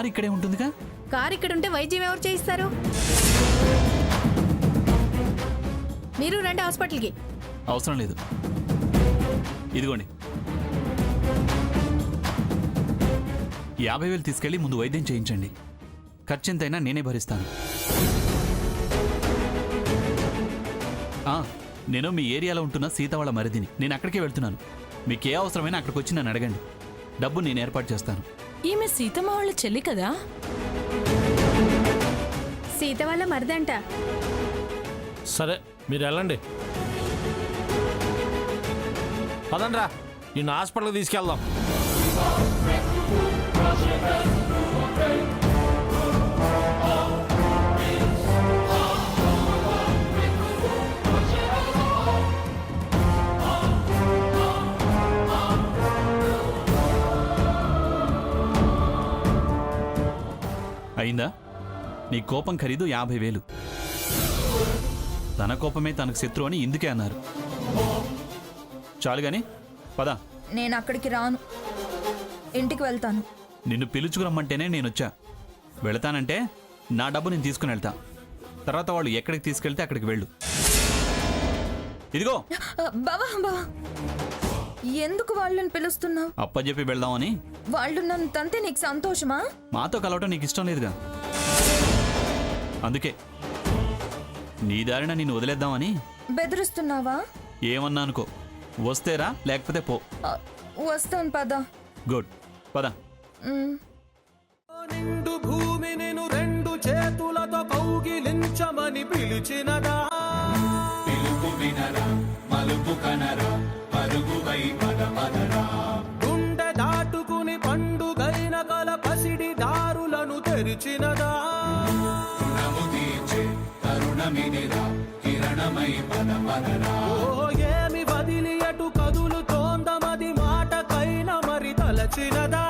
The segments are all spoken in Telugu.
కార్ ఇక్కడే ఉంటుందిగా. కార్ ఇక్కడ ఉంటే వైద్యం ఎవరు చేయిస్తారు? మీరు రండి హాస్పిటల్కి. అవసరం లేదు, ఇదిగోండి 50,000 తీసుకెళ్ళి ముందు వైద్యం చేయించండి. ఖర్చు ఎంతైనా నేనే భరిస్తాను. నేను మీ ఏరియాలో ఉంటున్న సీత వాళ్ళ మరిదిని. నేను అక్కడికే వెళ్తున్నాను. మీకు ఏ అవసరమైనా అక్కడికి వచ్చి నన్ను అడగండి. డబ్బు నేను ఏర్పాటు చేస్తాను. ఈమె సీతమ్మ వాళ్ళ చెల్లి కదా? సీత వాళ్ళ మరిదంట. సరే మీరు వెళ్ళండి. పదండ్రా, నిన్ను హాస్పిటల్కి తీసుకెళ్దాం. అయిందా? నీ కోపం ఖరీదు 50,000. తన కోపమే తనకు శత్రు అని ఇందుకే అన్నారు. చాలు గాని పదా. నేను అక్కడికి రాను, ఇంటికి వెళ్తాను. నిన్ను పిలుచుకురమ్మంటేనే నేనొచ్చా. వెళతానంటే నా డబ్బు నేను తీసుకుని వెళ్తా. తర్వాత వాళ్ళు ఎక్కడికి తీసుకెళ్తే అక్కడికి వెళ్ళు. ఇదిగో బావా బావా, ఎందుకు వాళ్ళని పిలుస్తున్నావు? అప్పచెప్పి వెళ్దామని. వాళ్ళు నన్ను తంతే నీకు సంతోషమా? మాతో కలవటం నీకు ఇష్టం లేదుగా, అందుకే నీ దారిన నిన్ను వదిలేద్దామని. బెదిరిస్తున్నావా? ఏమన్నా అనుకో, వస్తేరా లేకపోతే పో. వస్తాను పద. గుడ్, పద. నిండు భూమి నిన్ను రెండు చేతులతో కౌగిలించమని పిలిచినదా? పిలుపు వినరా, మలుపు కనరా, పరుగువై పద పదరా. గుండె దాటుకుని పండుగైన కల పసిడి దారులను తెరిచినదా? రుణము తీర్చే తరుణమిదిరా, కిరణమై పద పదరా. ఓ ఏమి వదిలి అటు కదులుతోందమది మాటకైన మరి తలచినదా?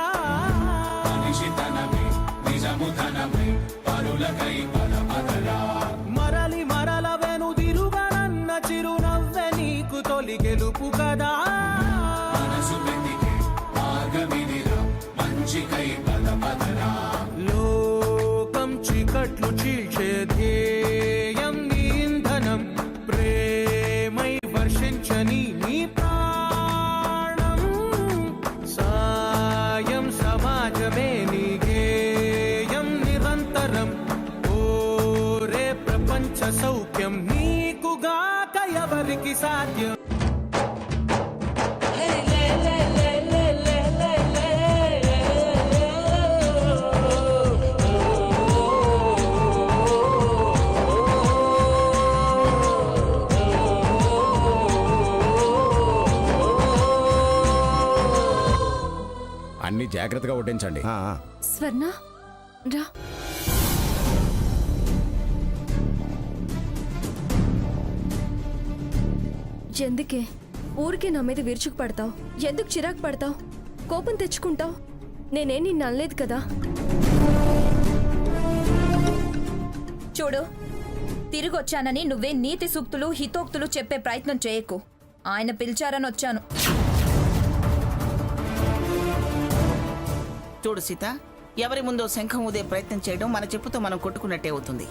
మనిషితనమే నిజముతనమే పరులకై పద పదరా. మరలి మరల వెనుదిరుగనన్న చిరునవ్వె నీకు తొలి గెలుపు కదా. మనసు వెతికే మార్గమిదిరా, మంచికై పద పదరా. లోకం చీకట్లు చీల్చే ధ్యేయం నీ ఇంధనం, ప్రేమై వర్షించని నీ ప్రాణం. సాయం సమాజమే నీ గేయం నిరంతరం. ఓరే ప్రపంచ సౌఖ్యం నీకుగాక ఎవరికి సాధ్యం? అన్ని జాగ్రత్తగా వడ్డించండి. స్వర్ణ రా. ఎందుకే ఊరికే నా మీద విరుచుకు పడతావు? ఎందుకు చిరాకు పడతావు, కోపం తెచ్చుకుంటావు? నేనే నిన్ను అనలేదు కదా. చూడు, తిరిగొచ్చానని నువ్వే నీతి సూక్తులు హితోక్తులు చెప్పే ప్రయత్నం చేయకు. ఆయన పిలిచారని వచ్చాను. చూడు సీత, ఎవరి ముందో శంఖం ఊదే ప్రయత్నం చేయడం మన చెప్పుతో మనం కొట్టుకున్నట్టే అవుతుంది.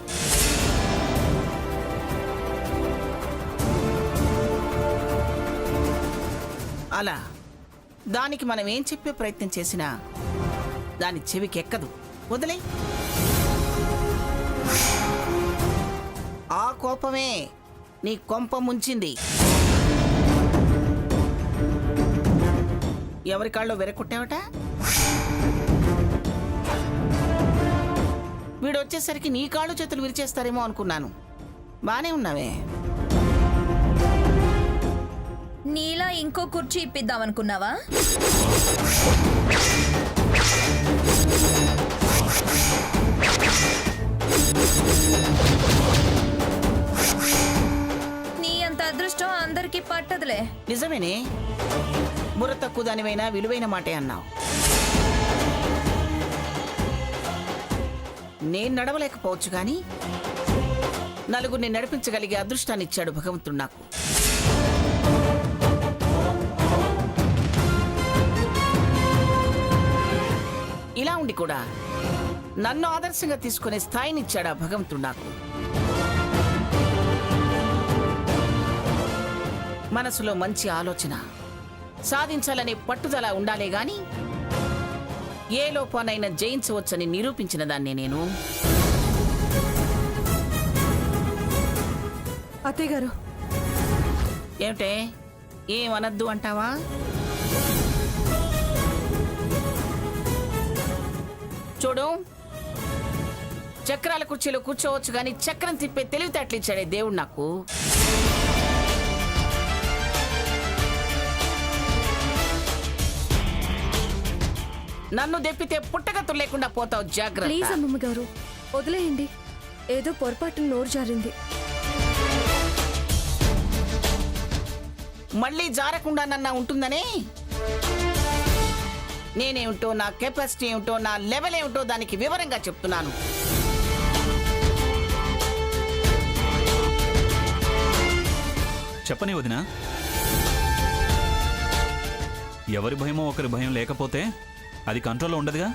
అలా దానికి మనం ఏం చెప్పే ప్రయత్నం చేసినా దాని చెవికి ఎక్కదు. వదిలే. ఆ కోపమే నీ కొంప ముంచింది. ఎవరి కాళ్ళు వెరకొట్టావట? వీడు వచ్చేసరికి నీ కాళ్ళు చేతులు విరిచేస్తారేమో అనుకున్నాను. బానే ఉన్నావే. నీలా ఇంకో కుర్చీ ఇప్పిద్దామనుకున్నావా? నీ అంత అదృష్టం అందరికీ పట్టదులే. నిజమేనే, బుర్ర తక్కువ దానివైనా విలువైన మాటే అన్నావు. నేను నడవలేకపోవచ్చు కానీ నలుగురిని నడిపించగలిగే అదృష్టాన్ని ఇచ్చాడు భగవంతుడు నాకు. ఇలా ఉండి కూడా నన్ను ఆదర్శంగా తీసుకునే స్థాయినిచ్చాడు ఆ భగవంతుడు నాకు. మనసులో మంచి ఆలోచన, సాధించాలనే పట్టుదల ఉండాలే గాని ఏ లోపానైనా జయించవచ్చని నిరూపించిన దాన్ని నేను. అత్తయ్య గారు, ఏమిటే, ఏమనద్దు అంటావా? చూడు, చక్రాల కుర్చీలో కూర్చోవచ్చు కానీ చక్రం తిప్పే తెలివితేటలు ఇచ్చాడే దేవుడు నాకు. నన్ను దెప్పితే పుట్టగతులు లేకుండా పోతావు, ప్లీజ్ జాగ్రత్త. అమ్మమ్మ గారు వదిలేయండి. ఏదో పొరపాటున నోరు జారింది. మళ్ళీ జారకుండా నన్న ఉంటుందనే నేనేమిటో, నా కెపాసిటీ ఏమిటో, నా లెవెల్ ఏమిటో దానికి వివరంగా చెప్తున్నాను. చెప్పని వదినా, ఎవరి భయమో ఒకరి భయం లేకపోతే అది కంట్రోల్లో ఉండదుగా.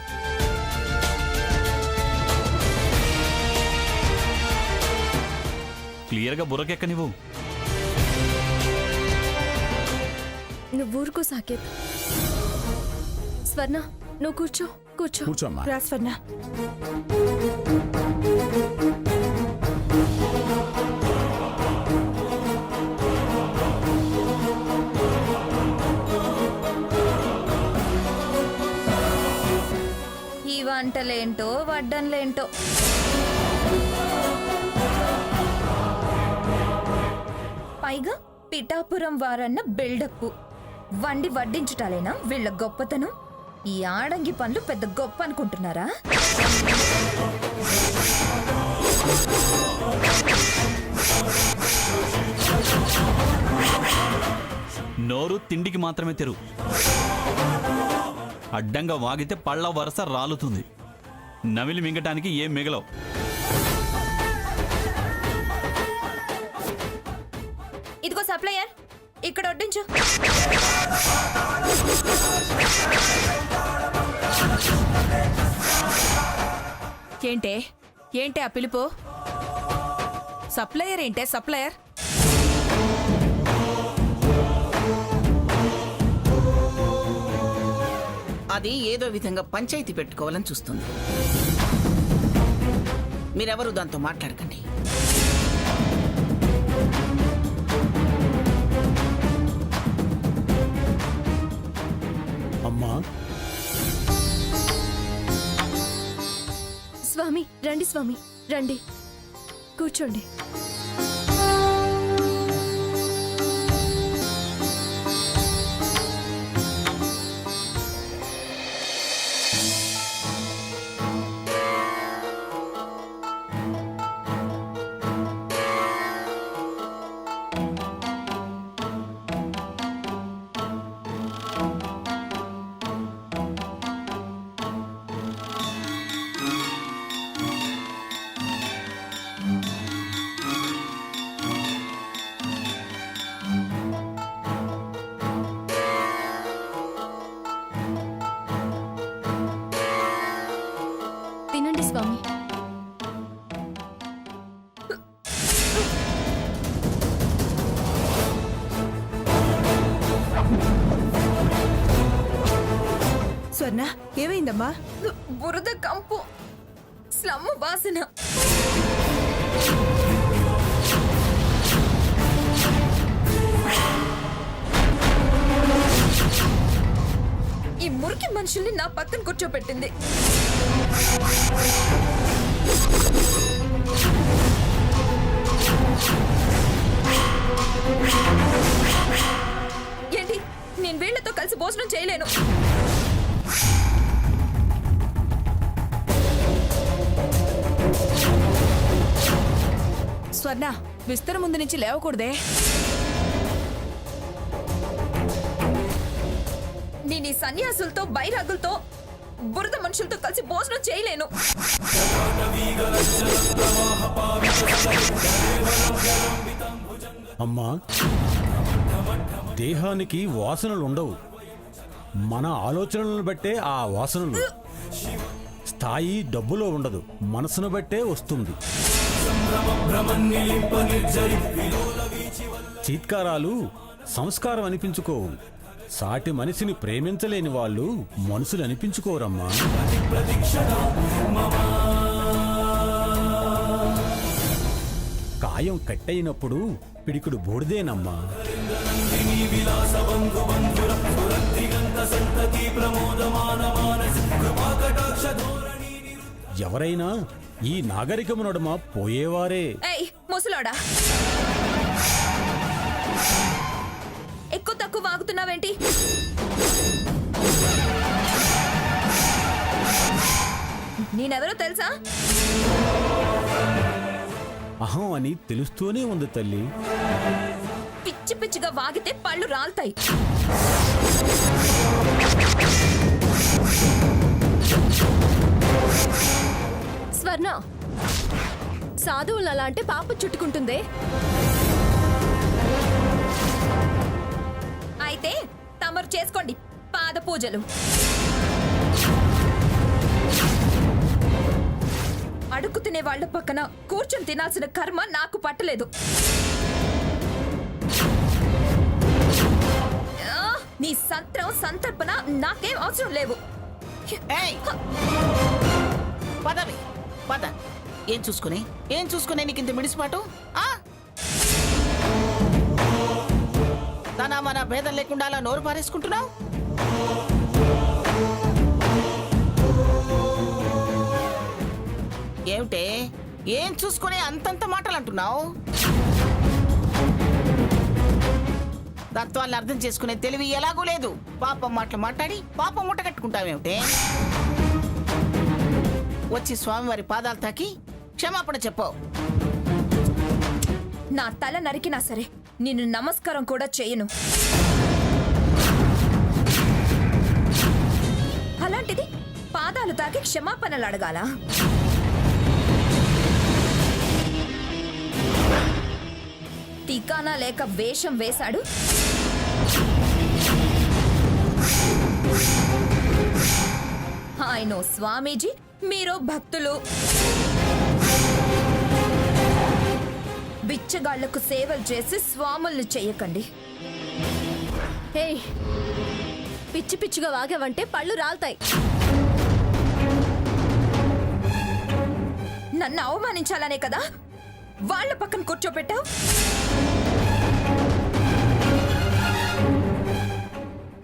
క్లియర్గా బుర్రకెక్కనివ్వు. నువ్వు ఊరుకో సాకేత్. స్వర్ణ, నువ్వు కూర్చో. కూర్చోమ్మా. రా స్వర్ణ. ఈ వంటలేంటో వడ్డన్లేంటో. పైగా పిఠాపురం వారన్న బిల్డప్. వండి వడ్డించుటాలేనా వీళ్ళ గొప్పతనం? ఈ ఆడంగి పనులు పెద్ద గొప్ప అనుకుంటున్నారా? నోరు తిండికి మాత్రమే తెరువు. అడ్డంగా వాగితే పళ్ళ వరస రాలుతుంది. నమిలి మింగటానికి ఏం మిగలవు. ఇదిగో సప్లయర్, ఇక్కడ వడ్డించు. ఏంటే ఆ పిలుపు? సప్లయర్ ఏంటే సప్లయర్? అది ఏదో విధంగా పంచాయతీ పెట్టుకోవాలని చూస్తుంది. మీరెవరు దాంతో మాట్లాడకండి. అమ్మా, స్వామి రండి, స్వామి రండి, కూర్చోండి. తినండి స్వామి. స్వర్ణ, ఏమైందమ్మా? బురద కంపు, స్లమ్ వాసన. ఈ మురికి మనుషుల్ని నా పక్కన కూర్చోపెట్టింది. ఏంటి, నేను వీళ్లతో కలిసి భోజనం చేయలేను. స్వర్ణ, విస్తర ముందు నుంచి లేవకూడదే. నేను ఈ సన్యాసులతో, బైరాగులతో, బురద మనుషులతో కలిసి భోజనం చేయలేను. అమ్మా, దేహానికి వాసనలు ఉండవు, మన ఆలోచనలను బట్టే ఆ వాసనలు. స్థాయి డబ్బులో ఉండదు, మనసును బట్టే వస్తుంది. చీత్కారాలు సంస్కారం అనిపించుకోవు. సాటి మనిషిని ప్రేమించలేని వాళ్ళు మనుషులు అనిపించుకోరమ్మా. కాయం కట్టయినప్పుడు పిడికుడు బూడిదేనమ్మా. ఎవరైనా ఈ నాగరికము నడుమ పోయేవారే. ఏయ్ ముసలోడా, ఎక్కువ తక్కువ వాగుతున్నావేంటి? నేనెవరో తెలుసా? అహం అని తెలుస్తూనే ఉంది తల్లి. పిచ్చి పిచ్చిగా వాగితే పళ్ళు రాల్తాయి. స్వర్ణ, సాధువులు అలా అంటే పాప చుట్టుకుంటుందే. అయితే తమరు చేసుకోండి పాద పూజలు. అడుగు తినే వాళ్ళ పక్కన కూర్చొని తినాల్సిన కర్మ నాకు పట్టలేదు. నీ సంత్రం సంతర్పణ నాకేం అవసరం లేవు. ఏయ్! పదవి పద. ఏం చూసుకునే నీకు ఇంత మిడిసిపాటు? తన మన భేదం లేకుండా అలా నోరు పారేసుకుంటున్నావు. ఏమిటే ఏం చూసుకునే అంతంత మాటలు అంటున్నావు? తత్వాన్ని అర్థం చేసుకునే తెలివి ఎలాగూ లేదు. పాపం మాటలు మాట్లాడి పాపం మూట కట్టుకుంటావేమిటే? వచ్చి స్వామివారి పాదాలు తాకి క్షమాపణ చెప్పు. నా తల నరికినా సరే నిన్ను నమస్కారం కూడా చేయను. అలాంటిది పాదాలు తాకి క్షమాపణలు అడగాల? టీకానా లేక వేషం వేశాడు. ఆయన స్వామీజీ, మీరు భక్తులు. బిచ్చగాళ్లకు సేవలు చేసి స్వాముల్ని చెయ్యకండి. హే, పిచ్చి పిచ్చిగా వాగావంటే పళ్ళు రాల్తాయి. నన్ను అవమానించాలనే కదా వాళ్ళ పక్కన కూర్చోపెట్టావు.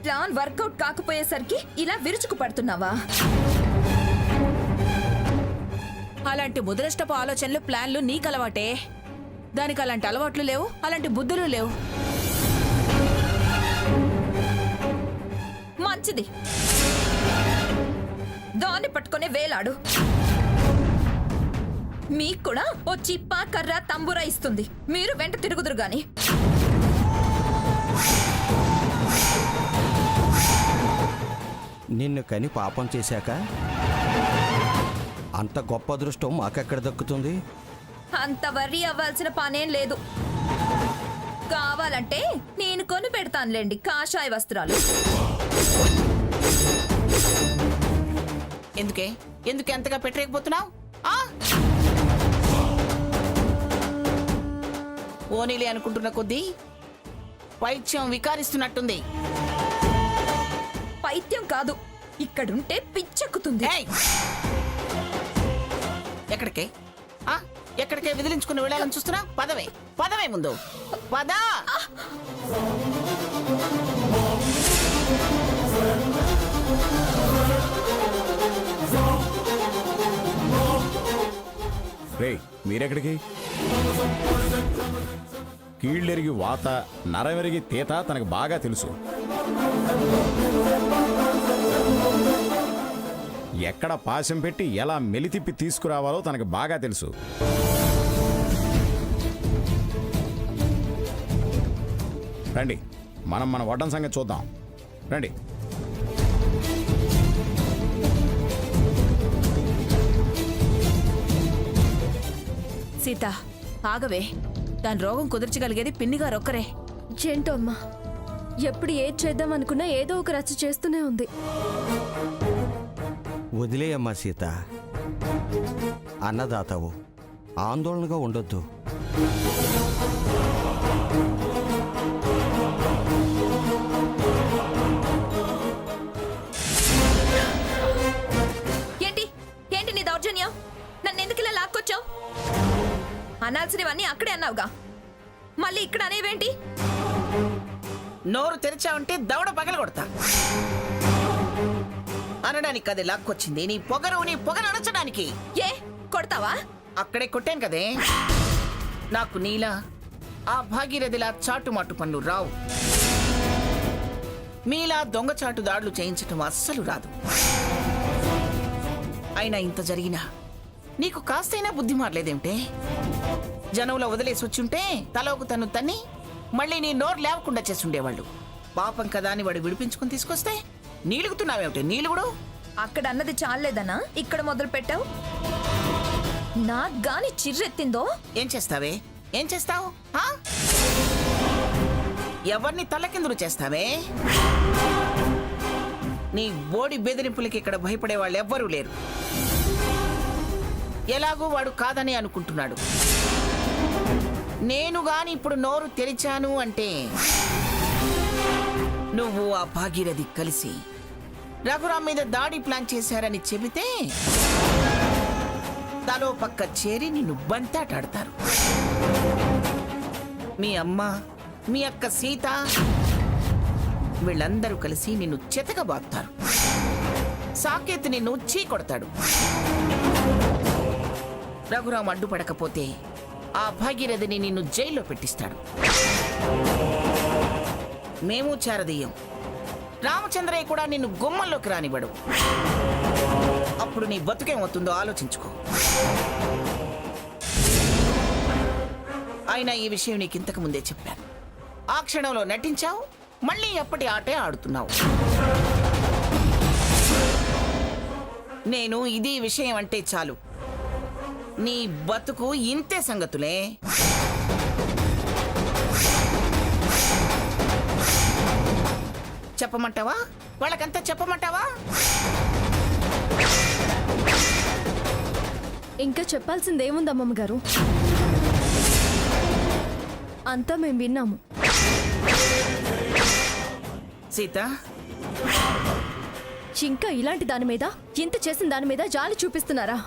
ప్లాన్ వర్కౌట్ కాకపోయేసరికి ఇలా విరుచుకు పడుతున్నావా? అలాంటి ముదరష్టపు ఆలోచనలు, ప్లాన్లు నీకు అలవాటే. దానికి అలాంటి అలవాట్లు లేవు, అలాంటి బుద్ధులు లేవు. మంచిది, దాన్ని పట్టుకునే వేలాడు. మీకు కూడా ఓ చిప్ప, కర్ర, తంబురా ఇస్తుంది. మీరు వెంట తిరుగుదురు గాని. నిన్ను కని పాపం చేశాక అంత గొప్ప అదృష్టం మాకెక్కడ దక్కుతుంది? అంత వర్రీ అవ్వాల్సిన పనేం లేదు. కావాలంటే నేను కొని పెడతానులేండి కాషాయ వస్త్రాలు. ఎందుకే ఎంతగా పెట్టలేకపోతున్నావు? ఓనీలే అనుకుంటున్న కొద్దీ పైత్యం వికారిస్తున్నట్టుంది. పైత్యం కాదు, ఇక్కడుంటే పిచ్చెక్కుతుంది. ఎక్కడికే విదిలించుకుని వెళ్ళాలని చూస్తున్నా? పదవే ముందు పదా. రే, మీరెక్కడికి? కీళ్ళెరిగి వాత, నరవెరిగి తీత తనకు బాగా తెలుసు. ఎక్కడ పాశం పెట్టి ఎలా మెలితిప్పి తీసుకురావాలో తనకు బాగా తెలుసు. రండి, మనం మన వడ్డం సంగతి చూద్దాం. రండి. సీత, ఆగవే. దాని రోగం కుదిర్చగలిగేది పిన్నిగారు ఒక్కరే. ఏంటో అమ్మా, ఎప్పుడు ఏది చేద్దాం అనుకున్నా ఏదో ఒక రచ్చ చేస్తూనే ఉంది. వదిలేయమ్మా సీత. అన్నదాతవు, ఆందోళనగా ఉండొద్దు. ఏంటి ఏంటి నీ దౌర్జన్యం? నన్ను ఎందుకు ఇలా లాక్కొచ్చావు? అనాల్సినవన్నీ అక్కడే అన్నావుగా, మళ్ళీ ఇక్కడ అనేవేంటి? నోరు తెరిచావంటే దవడ పగల కొడతా. అనడానికి కదే లాక్కొచ్చింది, నీ పొగరు అణచడానికి. ఏ కొడతావా? అక్కడే కొట్టాను కదే. నాకు నీలా ఆ భాగీరథిలా చాటుమాటు పనులు రావు. మీలా దొంగచాటు దాడులు చేయించటం అస్సలు రాదు. అయినా ఇంత జరిగినా నీకు కాస్తైనా బుద్ధి మారలేదేమిటే? జనంలో వదిలేసి వచ్చుంటే తలోకు తన్ను తన్ని మళ్ళీ నీ నోరు లేవకుండా చేసుండేవాళ్ళు. పాపం కదా అని వాడు విడిపించుకుని తీసుకొస్తే నీలుగుతున్నావేమిటే నీలుగుడు? అక్కడ అన్నది చాలేదనా ఇక్కడ మొదలు పెట్టావు? నాకు గాని చిర్రెత్తిందో ఏం చేస్తావే? ఏం చేస్తావు? ఎవరిని తల్లకిందులు చేస్తావే? నీ బోడి బెదిరింపులకి ఇక్కడ భయపడే వాళ్ళు ఎవ్వరూ లేరు. ఎలాగూ వాడు కాదని అనుకుంటున్నాడు. నేను గాని ఇప్పుడు నోరు తెరిచాను అంటే నువ్వు ఆ భాగీరథి కలిసి రఘురాం మీద దాడి ప్లాన్ చేశారని చెబితే తలో పక్క చేరి నిన్ను బంతాటాడతారు. మీ అమ్మ, మీ అక్క సీత వీళ్ళందరూ కలిసి నిన్ను చెతకబాదుతారు. సాకేత్ నిన్ను చీకొడతాడు. రఘురాం అడ్డుపడకపోతే ఆ భాగీరథిని నిన్ను జైల్లో పెట్టిస్తాడు. మేము చేరదీయం. రామచంద్రయ్య కూడా నిన్ను గుమ్మంలోకి రానివ్వడు. అప్పుడు నీ బతుకేమవుతుందో ఆలోచించుకో. అయినా ఈ విషయం నీకు ఇంతకు ముందే చెప్పాను. ఆ క్షణంలో నటించావు, మళ్ళీ ఎప్పటి ఆటే ఆడుతున్నావు. నేను ఇది విషయం అంటే చాలు నీ బతుకు ఇంతే సంగతులే. చెప్పమంటావా? వాళ్ళకంతా చెప్పమంటావా? ఇంకా చెప్పాల్సిందేముంది అమ్మమ్మ గారు? అంతా మేము విన్నాము. సీత, ఇంకా ఇలాంటి దాని మీద, ఇంత చేసిన దాని మీద జాలి చూపిస్తున్నారా?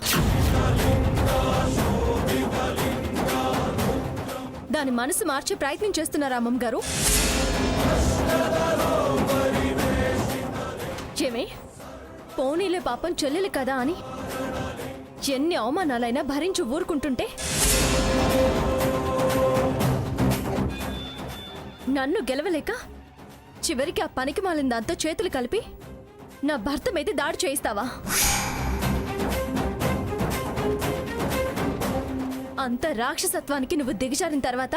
దాని మనసు మార్చే ప్రయత్నం చేస్తున్నారా అమ్మమ్మ గారు? ఏమే, పోనీలే పాపం చెల్లెలు కదా అని ఎన్ని అవమానాలైనా భరించి ఊరుకుంటుంటే నన్ను గెలవలేక చివరికి ఆ పనికి మాలిన దాంతో చేతులు కలిపి నా భర్త మీద దాడి చేయిస్తావా? అంత రాక్షసత్వానికి నువ్వు దిగజారిన తర్వాత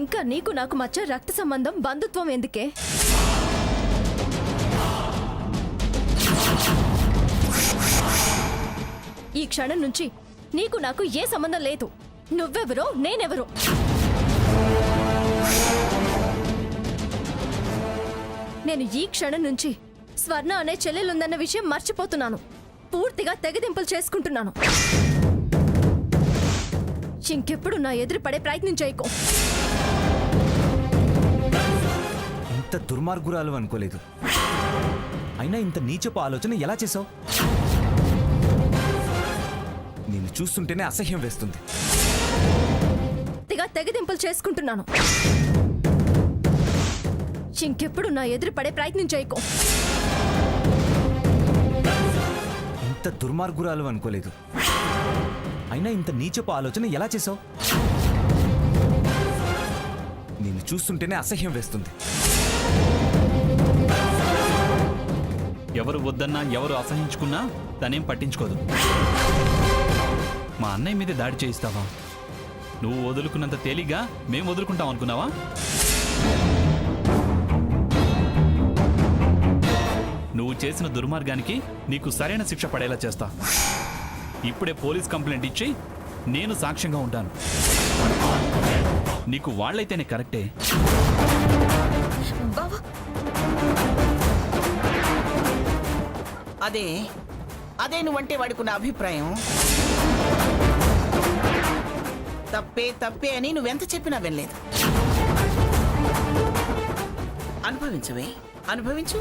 ఇంకా నీకు నాకు మధ్య రక్త సంబంధం, బంధుత్వం ఎందుకే? ఈ క్షణం నుంచి నీకు నాకు ఏ సంబంధం లేదు. నువ్వెవరో నేనెవరో. నేను ఈ క్షణం నుంచి స్వర్ణ అనే చెల్లెలుందన్న విషయం మర్చిపోతున్నాను. పూర్తిగా తెగదింపులు చేసుకుంటున్నాను. ఇంకెప్పుడు నా ఎదురు పడే ప్రయత్నం చేయకు. ఇంత దుర్మార్గురాలు అనుకోలేదు. అయినా ఇంత నీచపు ఆలోచన ఎలా చేసావు? నిన్ను చూస్తుంటేనే అసహ్యం వేస్తుంది. తెగదింపులు చేసుకుంటున్నాను. ఇంకెప్పుడు నా ఎదురు పడే ప్రయత్నం చేయకు. ఇంత దుర్మార్గురాలు అనుకోలేదు. అయినా ఇంత నీచపు ఆలోచన ఎలా చేసావు? నిన్ను చూస్తుంటేనే అసహ్యం వేస్తుంది. ఎవరు వద్దన్నా, ఎవరు అసహించుకున్నా తనేం పట్టించుకోదు. మా అన్నయ్య మీద దాడి చేయిస్తావా? నువ్వు వదులుకున్నంత తేలిగ్గా మేము వదులుకుంటాం అనుకున్నావా? నువ్వు చేసిన దుర్మార్గానికి నీకు సరైన శిక్ష పడేలా చేస్తా. ఇప్పుడే పోలీస్ కంప్లైంట్ ఇచ్చి నేను సాక్ష్యంగా ఉంటాను. నీకు వాళ్ళైతేనే కరెక్టే. అదే అదే నువ్వంటే వాడుకున్న అభిప్రాయం. తప్పే తప్పే అని నువ్వెంత చెప్పినా వినలేదు. అనుభవించవే, అనుభవించు.